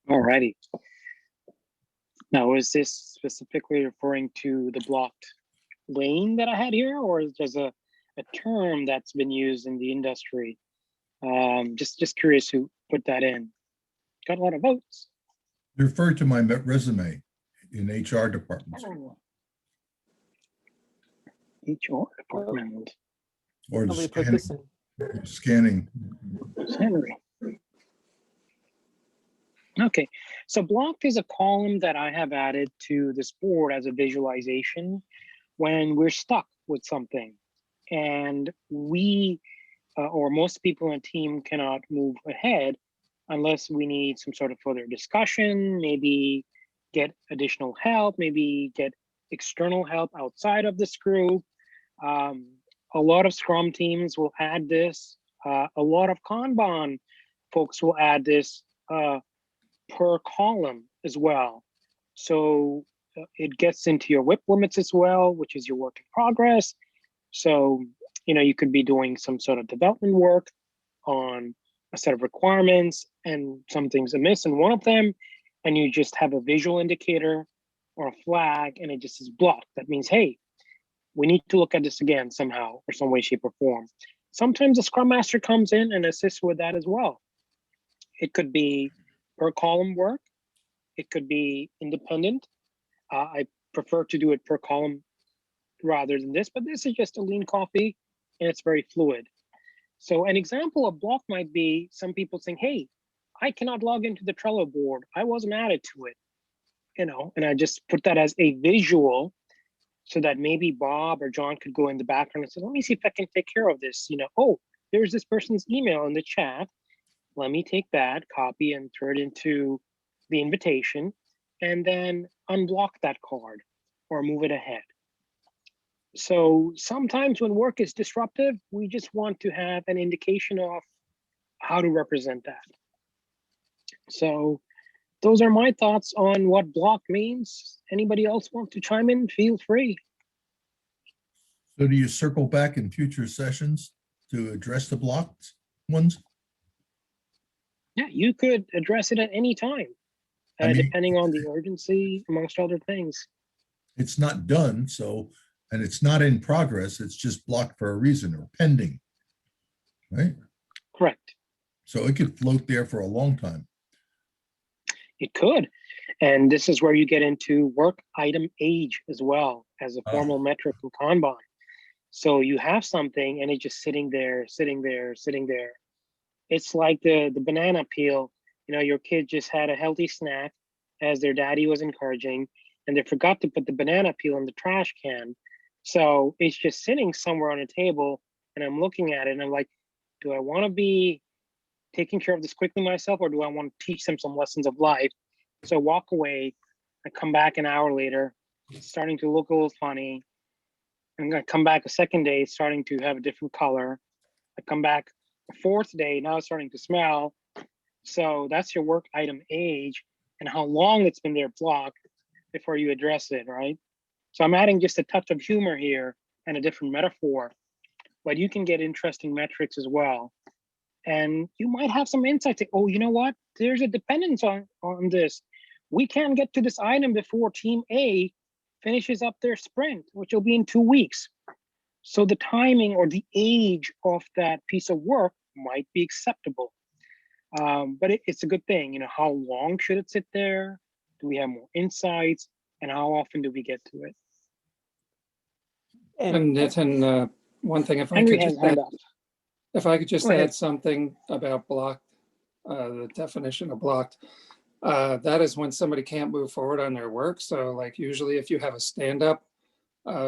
Alrighty. Now, is this specifically referring to the blocked lane that I had here, or is there a term that's been used in the industry? Just curious who put that in. Got a lot of votes. Refer to my resume in HR departments. HR department. Or the Somebody put this in. scanning. Henry. Okay, so blocked is a column that I have added to this board as a visualization when we're stuck with something and we or most people in a team cannot move ahead unless we need some sort of further discussion, maybe get additional help, maybe get external help outside of this group. A lot of Scrum teams will add this. A lot of Kanban folks will add this per column as well. So it gets into your WIP limits as well, which is your work in progress. So, you know, you could be doing some sort of development work on a set of requirements and something's amiss in one of them, and you just have a visual indicator or a flag and it just is blocked. That means, hey, we need to look at this again somehow or some way, shape, or form. Sometimes the Scrum Master comes in and assists with that as well. It could be per column work. It could be independent. I prefer to do it per column rather than this, but this is just a lean coffee and it's very fluid. So an example of block might be some people saying, hey, I cannot log into the Trello board. I wasn't added to it, you know, and I just put that as a visual so that maybe Bob or John could go in the background and say, let me see if I can take care of this. You know, oh, there's this person's email in the chat. Let me take that, copy and throw it into the invitation and then unblock that card or move it ahead. So sometimes when work is disruptive, we just want to have an indication of how to represent that. So those are my thoughts on what block means. Anybody else want to chime in? Feel free. So do you circle back in future sessions to address the blocked ones? Yeah, you could address it at any time, depending on the urgency, amongst other things. It's not done, so, and it's not in progress, it's just blocked for a reason or pending, right? Correct. So it could float there for a long time. It could. And this is where you get into work item age as well as a formal metric in Kanban. So you have something and it's just sitting there, sitting there, sitting there. It's like the banana peel. You know, your kid just had a healthy snack as their daddy was encouraging, and they forgot to put the banana peel in the trash can. So it's just sitting somewhere on a table and I'm looking at it and I'm like, do I want to be taking care of this quickly myself, or do I want to teach them some lessons of life? So I walk away, I come back an hour later, it's starting to look a little funny. I'm gonna come back a second day, it's starting to have a different color. I come back a fourth day, now it's starting to smell. So that's your work item age and how long it's been there blocked before you address it, right? So I'm adding just a touch of humor here and a different metaphor, but you can get interesting metrics as well. And you might have some insights. Oh, you know what? There's a dependence on this. We can't get to this item before team A finishes up their sprint, which will be in 2 weeks. So the timing or the age of that piece of work might be acceptable. But it's a good thing. You know, how long should it sit there? Do we have more insights? And how often do we get to it? And Nitin, one thing, if I Henry could has just hand add, up. if I could just Go ahead. add something about blocked, the definition of blocked. That is when somebody can't move forward on their work. So like usually if you have a stand-up,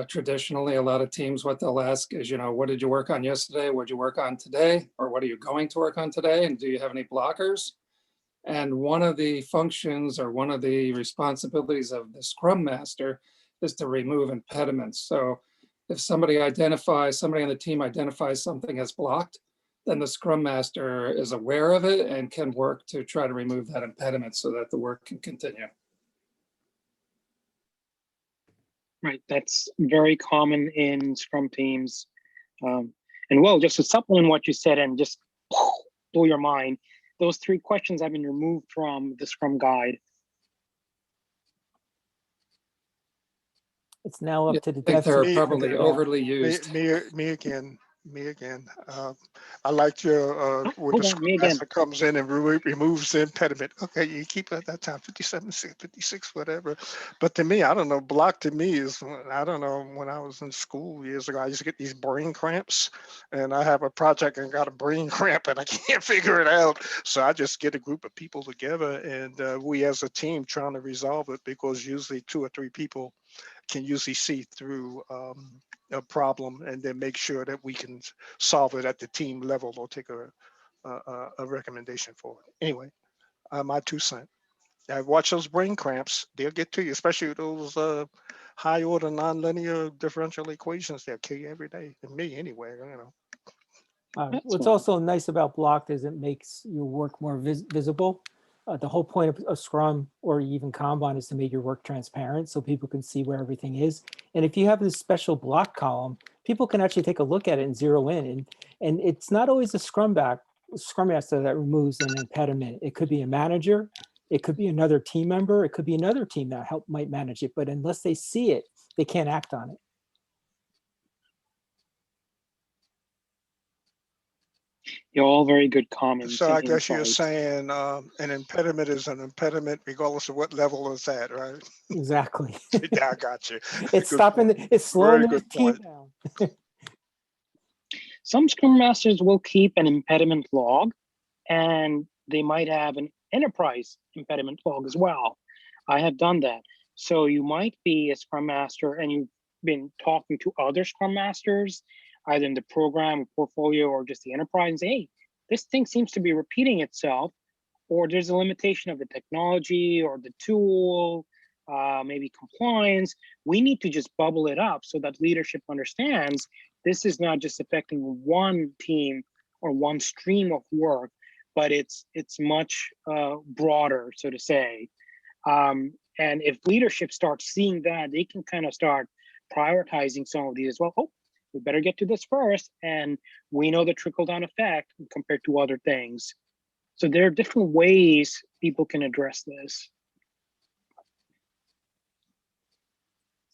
traditionally a lot of teams, what they'll ask is, you know, what did you work on yesterday? What did you work on today? Or what are you going to work on today? And do you have any blockers? And one of the functions or one of the responsibilities of the Scrum Master is to remove impediments. So if somebody on the team identifies something as blocked, then the Scrum Master is aware of it and can work to try to remove that impediment so that the work can continue. Right, that's very common in Scrum teams. And well, just to supplement what you said and just blow your mind, those 3 questions have been removed from the Scrum guide. It's now up to the I think dev they're certificate. probably overly used. Me again. I like your where the Hold on, Scrum me again. Master comes in and removes the impediment. Okay, you keep it at that time, 57, 56, whatever. But to me, I don't know, block to me is, I don't know, when I was in school years ago, I used to get these brain cramps and I have a project and got a brain cramp and I can't figure it out. So I just get a group of people together and we as a team trying to resolve it, because usually 2 or 3 people can usually see through a problem and then make sure that we can solve it at the team level or take a recommendation for it. Anyway, my 2 cents. I watch those brain cramps; they'll get to you, especially those high order nonlinear differential equations. They'll kill you every day. And me anyway, you know. What's also nice about blocked is it makes your work more visible. The whole point of Scrum or even Kanban is to make your work transparent so people can see where everything is. And if you have this special block column, people can actually take a look at it and zero in. And it's not always a Scrum Master that removes an impediment. It could be a manager, it could be another team member, it could be another team that might manage it. But unless they see it, they can't act on it. You're all very good comments. So and I guess you're insights. saying an impediment is an impediment regardless of what level is at, right? Exactly. Yeah, I got you. It's Good stopping, point. it's slowing Very the good team point. down. Some Scrum Masters will keep an impediment log, and they might have an enterprise impediment log as well. I have done that. So you might be a Scrum Master and you've been talking to other Scrum Masters, either in the program, portfolio, or just the enterprise, and say, hey, this thing seems to be repeating itself, or there's a limitation of the technology or the tool, maybe compliance. We need to just bubble it up so that leadership understands this is not just affecting one team or one stream of work, but it's much broader, so to say. And if leadership starts seeing that, they can kind of start prioritizing some of these as well. Oh, we better get to this first. And we know the trickle-down effect compared to other things. So there are different ways people can address this.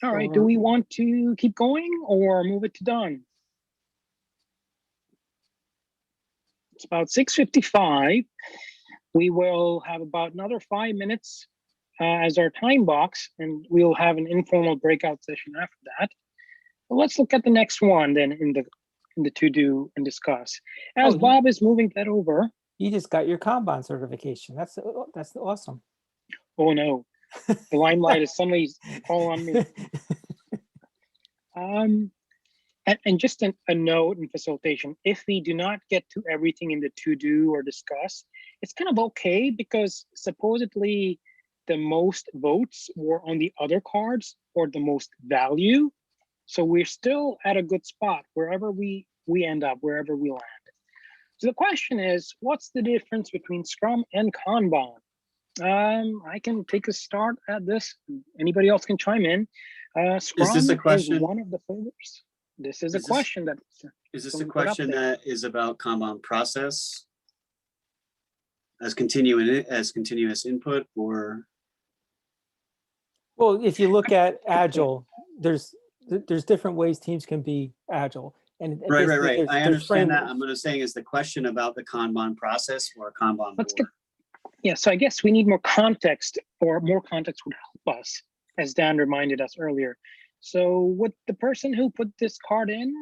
All right, do we want to keep going or move it to done? It's about 6:55. We will have about another 5 minutes as our time box, and we'll have an informal breakout session after that. But let's look at the next one then in the to-do and discuss. As Bob is moving that over. You just got your Kanban certification. That's awesome. Oh no, the limelight is suddenly all on me. And just a note in facilitation, if we do not get to everything in the to-do or discuss, it's kind of okay, because supposedly the most votes were on the other cards or the most value. So we're still at a good spot wherever we end up, wherever we land. So the question is, what's the difference between Scrum and Kanban? I can take a start at this. Anybody else can chime in. Scrum Is this a question? one of the flavors. This is a question that is this a someone put up question there. that is about Kanban process as continuous input, or Well, if you look at Agile, there's different ways teams can be Agile. And right. basically I there's understand that. frameworks. I'm going to saying is the question about the Kanban process or Kanban Let's board. Yeah, so I guess we need more context, or more context would help us, as Dan reminded us earlier. So would the person who put this card in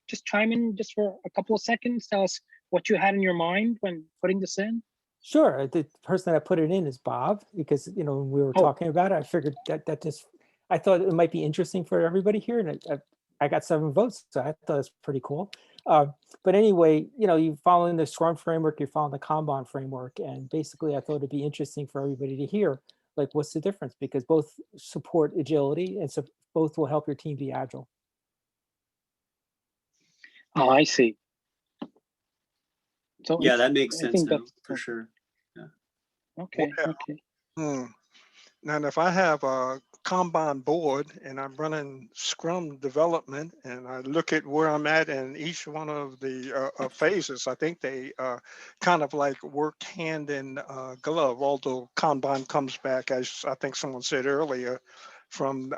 just chime in just for a couple of seconds, tell us what you had in your mind when putting this in? Sure, the person that put it in is Bob, because when we were Oh. talking about it, I figured that just, I thought it might be interesting for everybody here, and I got 7 votes, so I thought it's pretty cool. But anyway, you following the Scrum framework, you're following the Kanban framework, and basically I thought it'd be interesting for everybody to hear, like, what's the difference? Because both support agility, and so both will help your team be agile. Oh, I see. So Yeah, that makes I sense think now, that's for sure. Yeah. Okay. Well, Okay. Now, if I have a Kanban board and I'm running Scrum development and I look at where I'm at in each one of the phases, I think they kind of like work hand in glove, although Kanban comes back, as I think someone said earlier, from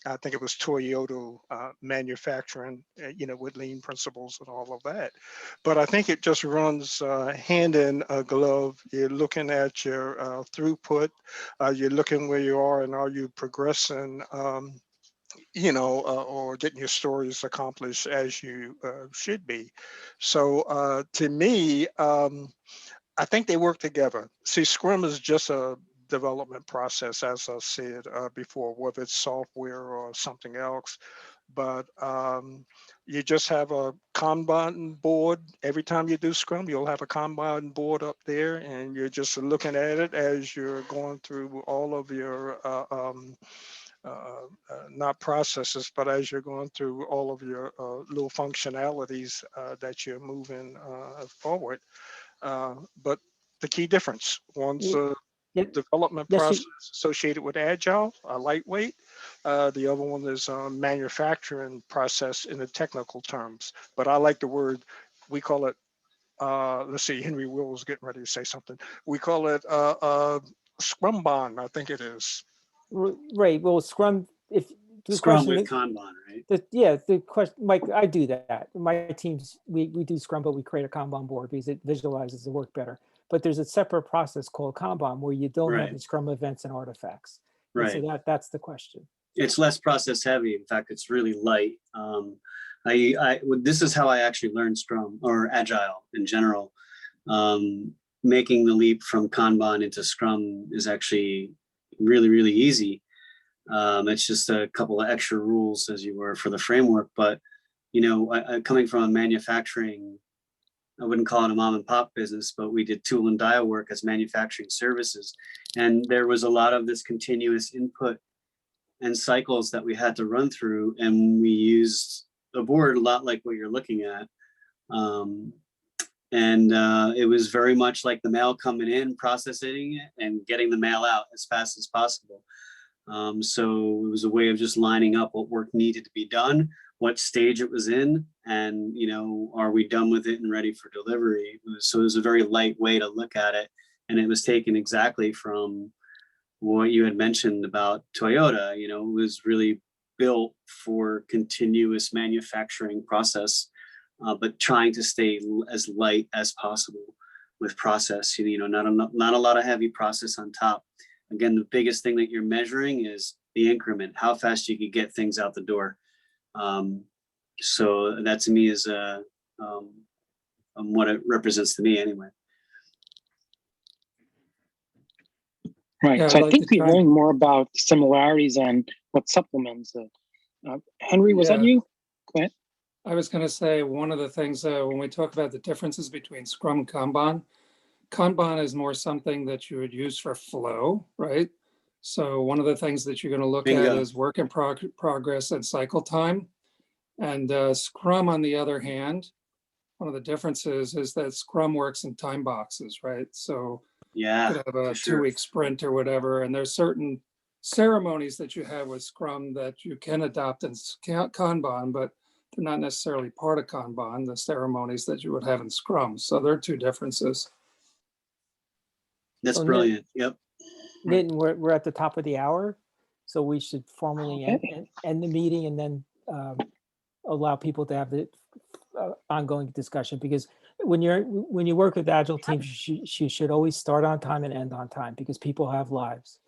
I think it was Toyota manufacturing, with lean principles and all of that. But I think it just runs hand in glove. You're looking at your throughput, you're looking where you are, and are you progressing, or getting your stories accomplished as you should be. So to me, I think they work together. See, Scrum is just a development process, as I said before, whether it's software or something else. But you just have a Kanban board. Every time you do Scrum, you'll have a Kanban board up there, and you're just looking at it as you're going through all of your not processes, but as you're going through all of your little functionalities that you're moving forward. But the key difference, one's a development process associated with Agile, lightweight. The other one is a manufacturing process in the technical terms. But I like the word, we call it, let's see, Henry Will was getting ready to say something. We call it Scrumban, I think it is. Right, well, Scrum, if the Scrum question with is, Kanban, right? the question, Mike, I do that. My teams, we do Scrum, but we create a Kanban board because it visualizes the work better. But there's a separate process called Kanban where you don't have Right. the Scrum events and artifacts. And Right. so that's the question. It's less process heavy. In fact, it's really light. This is how I actually learned Scrum or Agile in general. Making the leap from Kanban into Scrum is actually really, really easy. It's just a couple of extra rules, as you were, for the framework. But coming from a manufacturing, I wouldn't call it a mom and pop business, but we did tool and die work as manufacturing services, and there was a lot of this continuous input and cycles that we had to run through, and we used a board a lot like what you're looking at. It was very much like the mail coming in, processing it, and getting the mail out as fast as possible. So it was a way of just lining up what work needed to be done, what stage it was in, and are we done with it and ready for delivery? So it was a very light way to look at it, and it was taken exactly from what you had mentioned about Toyota. It was really built for continuous manufacturing process, but trying to stay as light as possible with process. Not a lot of heavy process on top. Again, the biggest thing that you're measuring is the increment, how fast you can get things out the door. So that to me is what it represents to me anyway. Right. Yeah, So I'd I like think to we're try- learning more about similarities and what supplements it. Henry, was that Yeah. you? Go ahead. I was going to say one of the things when we talk about the differences between Scrum and Kanban, Kanban is more something that you would use for flow, right? So one of the things that you're going to look at Bingo. is work in progress and cycle time. And Scrum, on the other hand, one of the differences is that Scrum works in time boxes, right? So Yeah, you could have a for sure. 2-week sprint or whatever, and there's certain ceremonies that you have with Scrum that you can adopt in Kanban, but they're not necessarily part of Kanban, the ceremonies that you would have in Scrum. So there are two differences. That's So brilliant. Yep. Nitin, we're at the top of the hour, so we should formally Okay. end the meeting and then allow people to have the ongoing discussion, because when you work with Agile teams, you should always start on time and end on time, because people have lives.